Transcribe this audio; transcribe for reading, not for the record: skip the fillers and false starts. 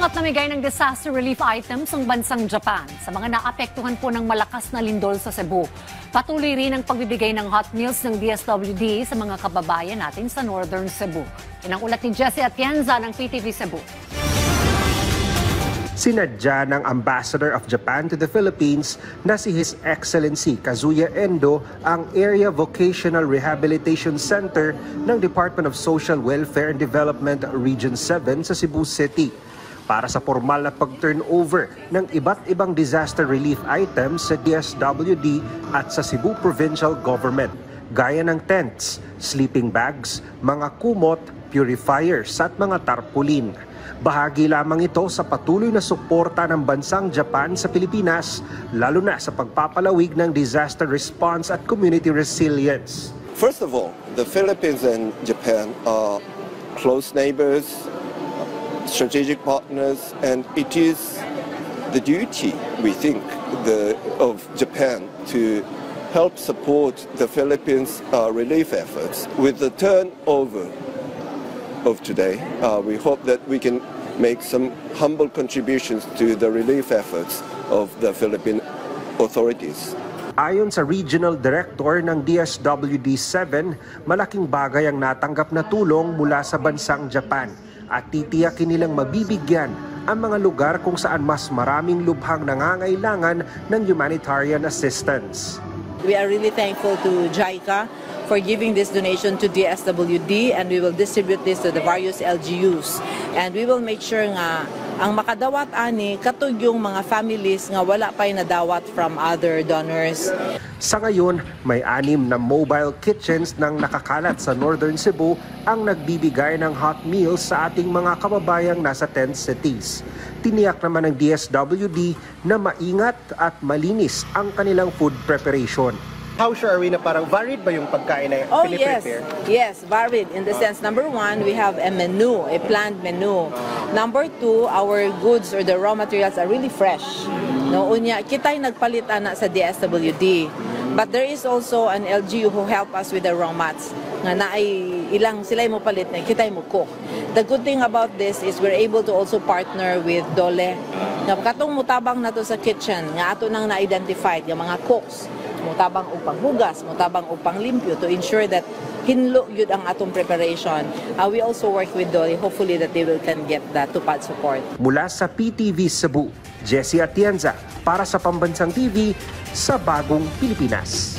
Umangat namigay ng disaster relief items ang bansang Japan sa mga naapektuhan po ng malakas na lindol sa Cebu. Patuloy rin ang pagbibigay ng hot meals ng DSWD sa mga kababayan natin sa Northern Cebu. Yan ang ulat ni Jessie Atienza ng PTV Cebu. Sinadya ng Ambassador of Japan to the Philippines na si His Excellency Kazuya Endo ang Area Vocational Rehabilitation Center ng Department of Social Welfare and Development Region 7 sa Cebu City para sa formal na pag-turnover ng iba't ibang disaster relief items sa DSWD at sa Cebu Provincial Government, gaya ng tents, sleeping bags, mga kumot, purifiers at mga tarpaulin. Bahagi lamang ito sa patuloy na suporta ng bansang Japan sa Pilipinas, lalo na sa pagpapalawig ng disaster response at community resilience. First of all, the Philippines and Japan are close neighbors, strategic partners, and it is the duty, we think, of Japan to help support the Philippines' relief efforts. With the turnover of today, we hope that we can make some humble contributions to the relief efforts of the Philippine authorities. Ayon sa Regional Director ng DSWD-7, malaking bagay ang natanggap na tulong mula sa bansang Japan at titiyakin nilang mabibigyan ang mga lugar kung saan mas maraming lubhang nangangailangan ng humanitarian assistance. We are really thankful to JICA for giving this donation to DSWD, and we will distribute this to the various LGUs. And we will make sure nga ang makadawat ani katug yung mga families nga wala pa'y nadawat from other donors. Sa ngayon, may 6 na mobile kitchens ng nakakalat sa Northern Cebu ang nagbibigay ng hot meals sa ating mga kababayang nasa 10 cities. Tiniyak naman ng DSWD na maingat at malinis ang kanilang food preparation. How sure are we na parang varied ba yung pagkain na piniprepare? Yes, varied in the sense, number 1, we have a menu, a planned menu. Number 2, our goods or the raw materials are really fresh. No, unya kitay nagpalit ana sa DSWD. But there is also an LGU who help us with the raw mats. Nga naay ilang sila mo palit na kitay mo cook. The good thing about this is we're able to also partner with DOLE. Nga katong mutabang nato sa kitchen nga ato nang na-identified nga mga cooks. Mutabang upang hugas, mutabang upang limpyo to ensure that hinlo yun ang atong preparation. We also work with DOLE, hopefully that they will can get that tupad support. Mula sa PTV Cebu, Jessie Atienza para sa Pambansang TV sa Bagong Pilipinas.